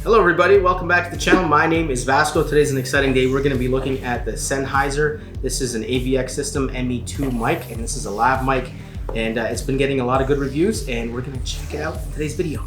Hello everybody, welcome back to the channel. My name is Vasko. Today's an exciting day. We're going to be looking at the Sennheiser. This is an AVX system ME2 mic, and this is a lav mic, and it's been getting a lot of good reviews, and we're going to check it out in today's video.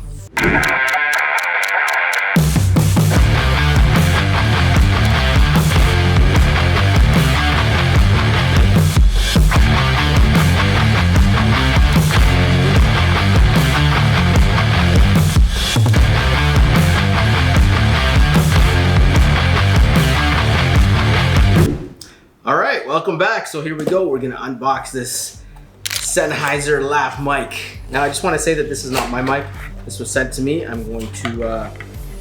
Alright, welcome back. So here we go. We're going to unbox this Sennheiser lav mic. Now I just want to say that this is not my mic. This was sent to me. I'm going to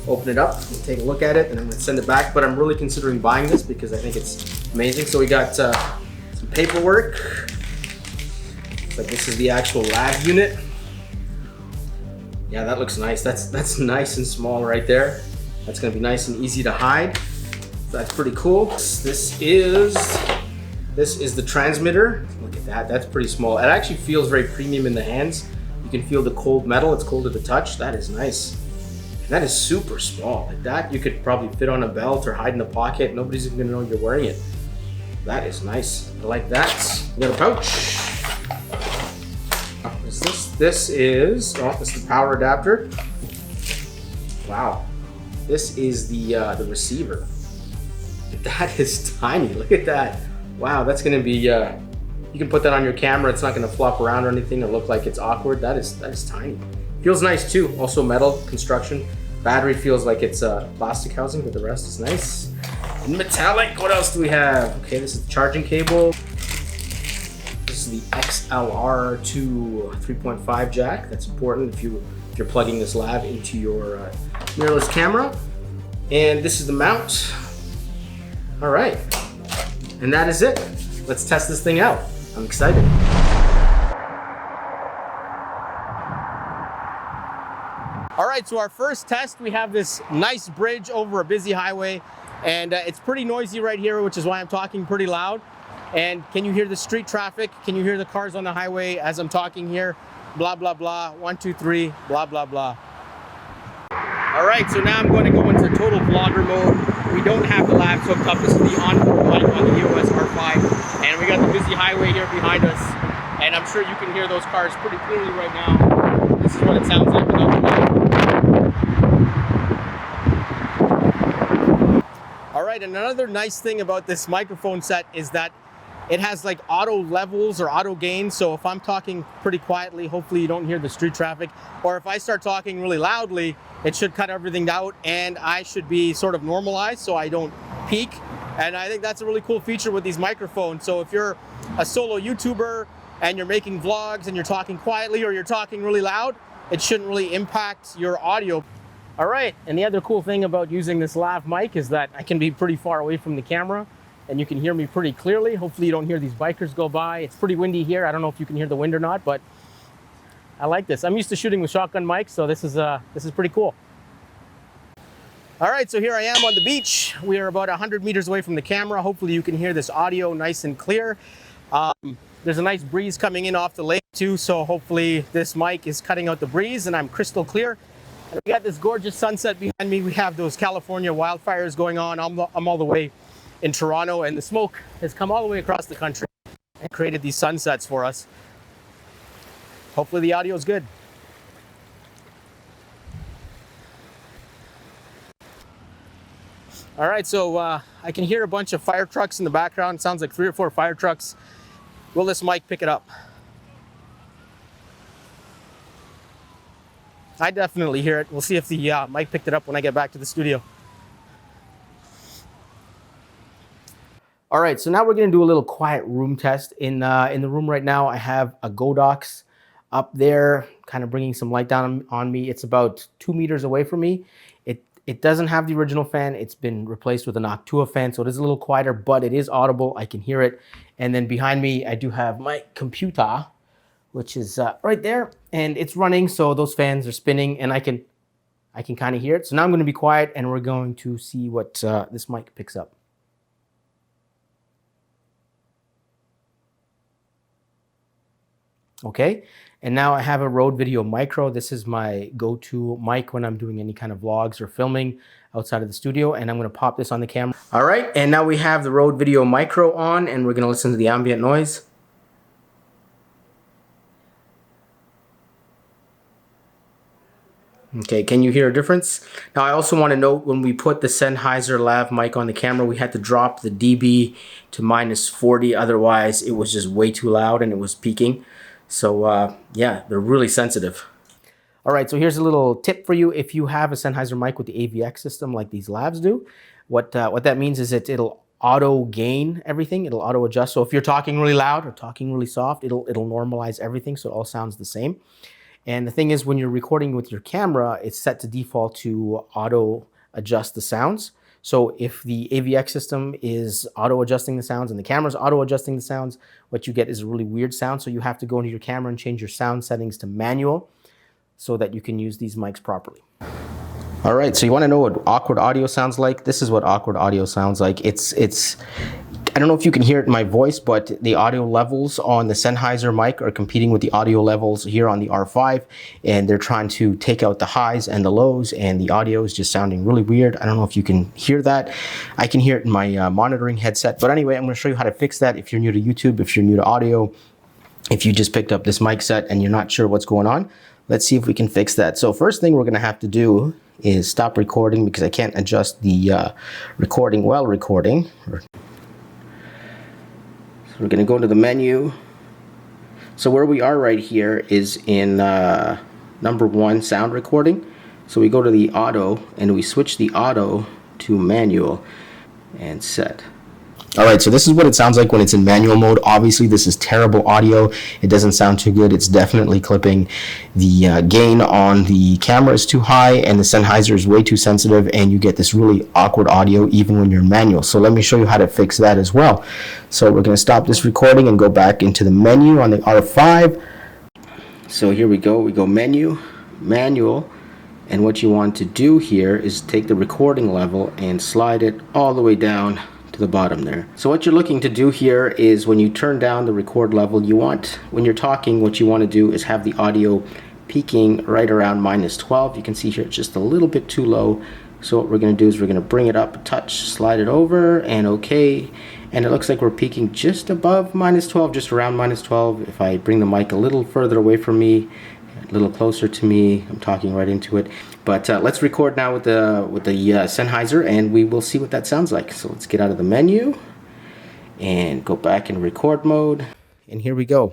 open it up and take a look at it, and I'm going to send it back. But I'm really considering buying this because I think it's amazing. So we got some paperwork. Looks like this is the actual lav unit. Yeah, that looks nice. That's nice and small right there. That's going to be nice and easy to hide. That's pretty cool. This is the transmitter. Look at that, that's pretty small. It actually feels very premium in the hands. You can feel the cold metal, it's cold to the touch. That is nice. And that is super small. Like that, you could probably fit on a belt or hide in a pocket. Nobody's even gonna know you're wearing it. That is nice, I like that. We got a pouch. What is this? This is the power adapter. Wow, this is the receiver. That is tiny, look at that. Wow, that's gonna be, you can put that on your camera. It's not gonna flop around or anything or look like it's awkward. That is tiny. Feels nice too, also metal construction. Battery feels like it's plastic housing, but the rest is nice. And metallic, what else do we have? Okay, this is the charging cable. This is the XLR to 3.5 jack. That's important if you're plugging this lav into your mirrorless camera. And this is the mount. All right, and that is it. Let's test this thing out. I'm excited. All right, so our first test, we have this nice bridge over a busy highway, and it's pretty noisy right here, which is why I'm talking pretty loud. And can you hear the street traffic? Can you hear the cars on the highway as I'm talking here? Blah, blah, blah, 1, 2, 3, blah, blah, blah. All right, so now I'm going to go into total vlogger mode. We don't have the labs hooked up. This is the onboard mic on the EOS R5. And we got the busy highway here behind us. And I'm sure you can hear those cars pretty clearly right now. This is what it sounds like without the mic. All right, and another nice thing about this microphone set is that it has like auto levels or auto gain. So if I'm talking pretty quietly, hopefully you don't hear the street traffic. Or if I start talking really loudly, it should cut everything out and I should be sort of normalized so I don't peak. And I think that's a really cool feature with these microphones. So if you're a solo YouTuber and you're making vlogs and you're talking quietly or you're talking really loud, it shouldn't really impact your audio. All right, and the other cool thing about using this lav mic is that I can be pretty far away from the camera and you can hear me pretty clearly. Hopefully you don't hear these bikers go by. It's pretty windy here. I don't know if you can hear the wind or not, but I like this. I'm used to shooting with shotgun mics, so this is pretty cool. All right, so here I am on the beach. We are about 100 meters away from the camera. Hopefully you can hear this audio nice and clear. There's a nice breeze coming in off the lake too, so hopefully this mic is cutting out the breeze and I'm crystal clear. And we got this gorgeous sunset behind me. We have those California wildfires going on. I'm all the way in Toronto, and the smoke has come all the way across the country and created these sunsets for us. Hopefully the audio is good. All right, so I can hear a bunch of fire trucks in the background. It sounds like 3 or 4 fire trucks. Will this mic pick it up? I definitely hear it. We'll see if the mic picked it up when I get back to the studio. All right, so now we're gonna do a little quiet room test. In the room right now, I have a Godox up there, kind of bringing some light down on me. It's about 2 meters away from me. It doesn't have the original fan. It's been replaced with an Obscura fan, so it is a little quieter, but it is audible. I can hear it. And then behind me, I do have my computer, which is right there, and it's running, so those fans are spinning, and I can kind of hear it. So now I'm gonna be quiet, and we're going to see what this mic picks up. Okay, And now I have a Rode Video Micro. This is my go-to mic when I'm doing any kind of vlogs or filming outside of the studio, and I'm gonna pop this on the camera. All right, and now we have the Rode Video Micro on, and we're gonna listen to the ambient noise. Okay, can you hear a difference? Now I also want to note, when we put the Sennheiser Lav mic on the camera, we had to drop the dB to -40, otherwise it was just way too loud and it was peaking. So yeah, they're really sensitive. All right, so here's a little tip for you. If you have a Sennheiser mic with the AVX system like these Lavs do, what that means is it'll auto gain everything. It'll auto adjust. So if you're talking really loud or talking really soft, it'll normalize everything so it all sounds the same. And the thing is, when you're recording with your camera, it's set to default to auto adjust the sounds. So if the AVX system is auto adjusting the sounds and the camera's auto adjusting the sounds, what you get is a really weird sound. So you have to go into your camera and change your sound settings to manual so that you can use these mics properly. All right, so you want to know what awkward audio sounds like? This is what awkward audio sounds like. It's I don't know if you can hear it in my voice, but the audio levels on the Sennheiser mic are competing with the audio levels here on the R5, and they're trying to take out the highs and the lows, and the audio is just sounding really weird. I don't know if you can hear that. I can hear it in my monitoring headset, but anyway, I'm going to show you how to fix that if you're new to YouTube, if you're new to audio, if you just picked up this mic set and you're not sure what's going on. Let's see if we can fix that. So first thing we're going to have to do is stop recording, because I can't adjust the recording while recording. We're going to go to the menu. So where we are right here is in number 1, sound recording. So we go to the auto and we switch the auto to manual and set. All right, so this is what it sounds like when it's in manual mode. Obviously, this is terrible audio. It doesn't sound too good. It's definitely clipping. The gain on the camera is too high, and the Sennheiser is way too sensitive, and you get this really awkward audio even when you're manual. So let me show you how to fix that as well. So we're going to stop this recording and go back into the menu on the R5. So here we go. We go menu, manual, and what you want to do here is take the recording level and slide it all the way down to the bottom there. So what you're looking to do here is, when you turn down the record level, you want, when you're talking, what you want to do is have the audio peaking right around -12. You can see here it's just a little bit too low. So what we're going to do is we're going to bring it up a touch, slide it over, and okay. And it looks like we're peaking just above -12, just around -12. If I bring the mic a little further away from me, a little closer to me, I'm talking right into it. But let's record now with the Sennheiser, and we will see what that sounds like. So let's get out of the menu and go back in record mode. And here we go.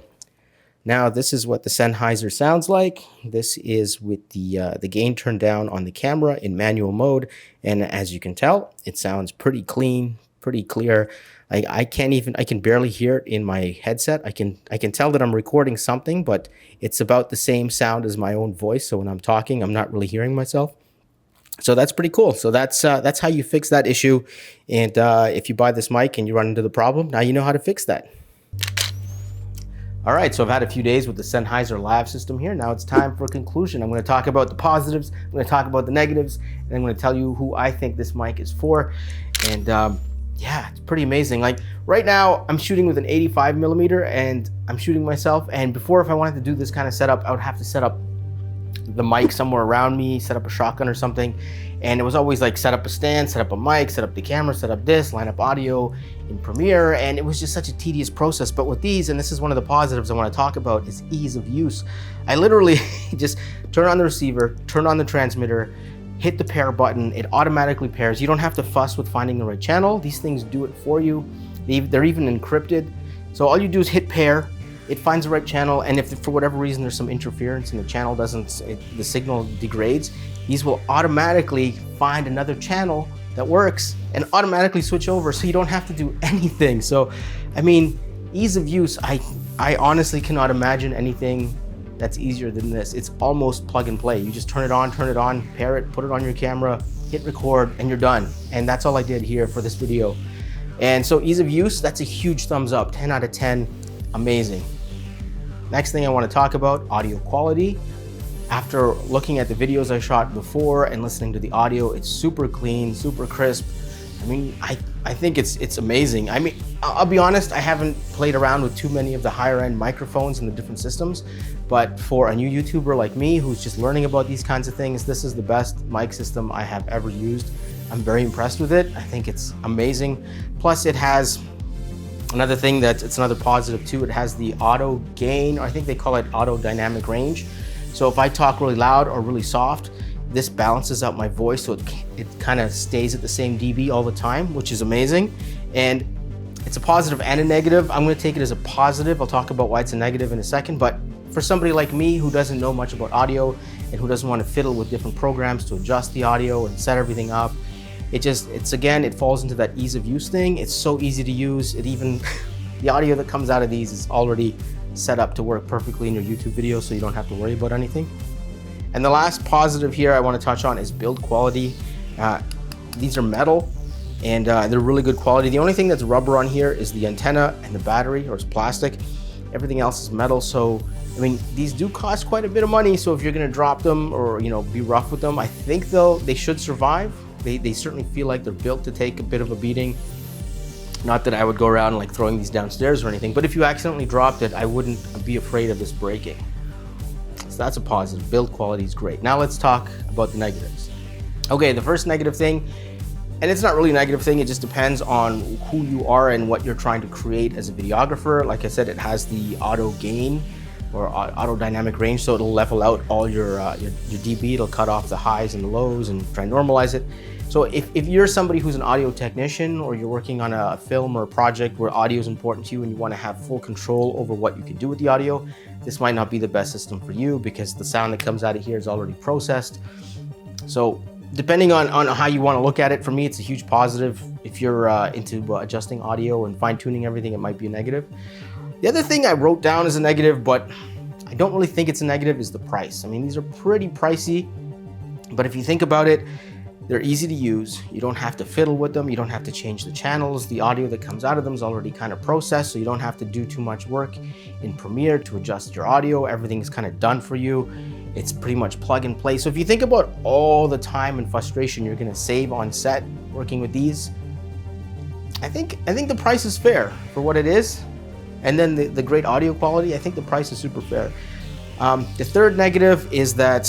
Now this is what the Sennheiser sounds like. This is with the gain turned down on the camera in manual mode, and as you can tell, it sounds pretty clean, pretty clear. I can barely hear it in my headset. I can tell that I'm recording something, but it's about the same sound as my own voice. So when I'm talking, I'm not really hearing myself. So that's pretty cool. So that's how you fix that issue. And if you buy this mic and you run into the problem, now you know how to fix that. All right, so I've had a few days with the Sennheiser Lav system here. Now it's time for a conclusion. I'm going to talk about the positives, I'm going to talk about the negatives, and I'm going to tell you who I think this mic is for. And yeah, it's pretty amazing. Like right now, I'm shooting with an 85mm, and I'm shooting myself. And before, if I wanted to do this kind of setup, I would have to set up the mic somewhere around me, set up a shotgun or something. And it was always like, set up a stand, set up a mic, set up the camera, set up this, line up audio in Premiere. And it was just such a tedious process. But with these, and this is one of the positives I want to talk about, is ease of use. I literally just turn on the receiver, turn on the transmitter, hit the pair button, it automatically pairs. You don't have to fuss with finding the right channel. These things do it for you. They're even encrypted. So all you do is hit pair, it finds the right channel, and if for whatever reason there's some interference and the channel the signal degrades, these will automatically find another channel that works and automatically switch over, so you don't have to do anything. So, I mean, ease of use, I honestly cannot imagine anything that's easier than this. It's almost plug and play. You just turn it on, pair it, put it on your camera, hit record, and you're done. And that's all I did here for this video. And so ease of use, that's a huge thumbs up, 10 out of 10, amazing. Next thing I want to talk about, audio quality. After looking at the videos I shot before and listening to the audio, it's super clean, super crisp. I mean, I I think it's amazing. I mean, I'll be honest, I haven't played around with too many of the higher end microphones and the different systems, but for a new YouTuber like me who's just learning about these kinds of things, this is the best mic system I have ever used. I'm very impressed with it. I think it's amazing. Plus it has another thing it's another positive too. It has the auto gain, or I think they call it auto dynamic range. So if I talk really loud or really soft, this balances out my voice, so it kind of stays at the same dB all the time, which is amazing. And it's a positive and a negative. I'm gonna take it as a positive. I'll talk about why it's a negative in a second, but for somebody like me who doesn't know much about audio and who doesn't want to fiddle with different programs to adjust the audio and set everything up, it falls into that ease of use thing. It's so easy to use. The audio that comes out of these is already set up to work perfectly in your YouTube video, so you don't have to worry about anything. And the last positive here I want to touch on is build quality. These are metal and they're really good quality. The only thing that's rubber on here is the antenna and the battery, or it's plastic. Everything else is metal. So, I mean, these do cost quite a bit of money. So if you're going to drop them or, you know, be rough with them, I think they should survive. They certainly feel like they're built to take a bit of a beating. Not that I would go around like throwing these downstairs or anything, but if you accidentally dropped it, I wouldn't be afraid of this breaking. So that's a positive. Build quality is great. Now let's talk about the negatives. Okay, the first negative thing, and it's not really a negative thing, it just depends on who you are and what you're trying to create as a videographer. Like I said, it has the auto gain or auto dynamic range, so it'll level out all your dB. It'll cut off the highs and the lows and try and normalize it. So if you're somebody who's an audio technician, or you're working on a film or a project where audio is important to you and you want to have full control over what you can do with the audio, this might not be the best system for you, because the sound that comes out of here is already processed. So depending on how you want to look at it, for me it's a huge positive. If you're into adjusting audio and fine-tuning everything, it might be a negative. The other thing I wrote down as a negative, but I don't really think it's a negative, is the price. I mean, these are pretty pricey, but if you think about it, they're easy to use. You don't have to fiddle with them. You don't have to change the channels. The audio that comes out of them is already kind of processed, so you don't have to do too much work in Premiere to adjust your audio. Everything's kind of done for you. It's pretty much plug and play. So if you think about all the time and frustration you're gonna save on set working with these, I think the price is fair for what it is. And then the great audio quality, I think the price is super fair. The third negative is that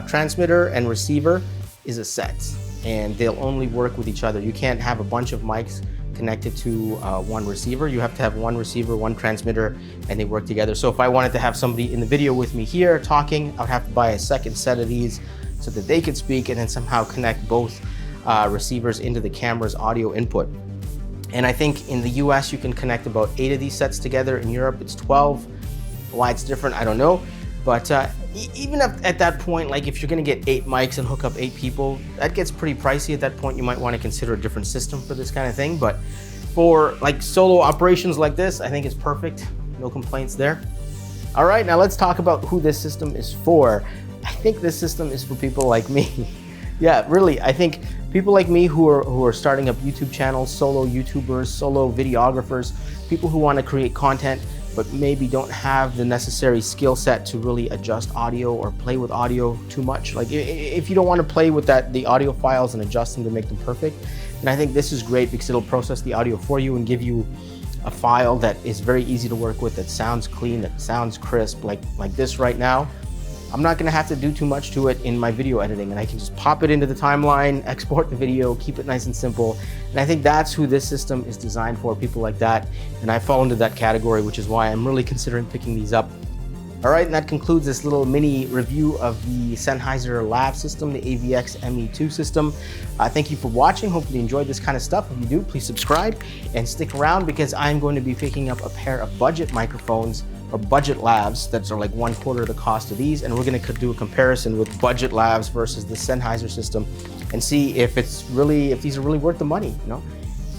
transmitter and receiver is a set, and they'll only work with each other. You can't have a bunch of mics connected to one receiver. You have to have one receiver, one transmitter, and they work together. So if I wanted to have somebody in the video with me here talking, I would have to buy a second set of these so that they could speak, and then somehow connect both receivers into the camera's audio input. And I think in the US you can connect about 8 of these sets together. In Europe it's 12. Why it's different, I don't know. But even at that point, like if you're gonna get 8 mics and hook up 8 people, that gets pretty pricey. At that point, you might wanna consider a different system for this kind of thing. But for like solo operations like this, I think it's perfect. No complaints there. All right, now let's talk about who this system is for. I think this system is for people like me. Yeah, really, I think people like me who are starting up YouTube channels, solo YouTubers, solo videographers, people who wanna create content but maybe don't have the necessary skill set to really adjust audio or play with audio too much. Like if you don't want to play with the audio files and adjust them to make them perfect, then I think this is great, because it'll process the audio for you and give you a file that is very easy to work with, that sounds clean, that sounds crisp, like this right now. I'm not gonna have to do too much to it in my video editing, and I can just pop it into the timeline, export the video, keep it nice and simple. And I think that's who this system is designed for, people like that. And I fall into that category, which is why I'm really considering picking these up. All right, and that concludes this little mini review of the Sennheiser Lav system, the AVX-ME2 system. Thank you for watching. Hopefully you enjoyed this kind of stuff. If you do, please subscribe and stick around, because I'm going to be picking up a pair of budget microphones, or budget lavs, that are like 1/4 the cost of these, and we're gonna do a comparison with budget lavs versus the Sennheiser system and see if these are really worth the money, you know?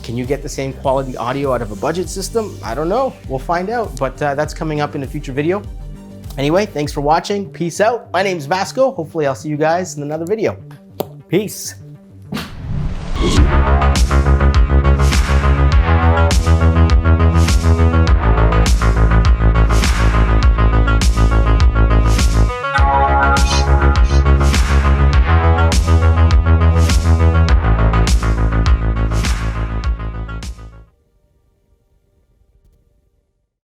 Can you get the same quality audio out of a budget system? I don't know, we'll find out, but that's coming up in a future video. Anyway, thanks for watching, peace out. My name's Vasko, hopefully I'll see you guys in another video. Peace.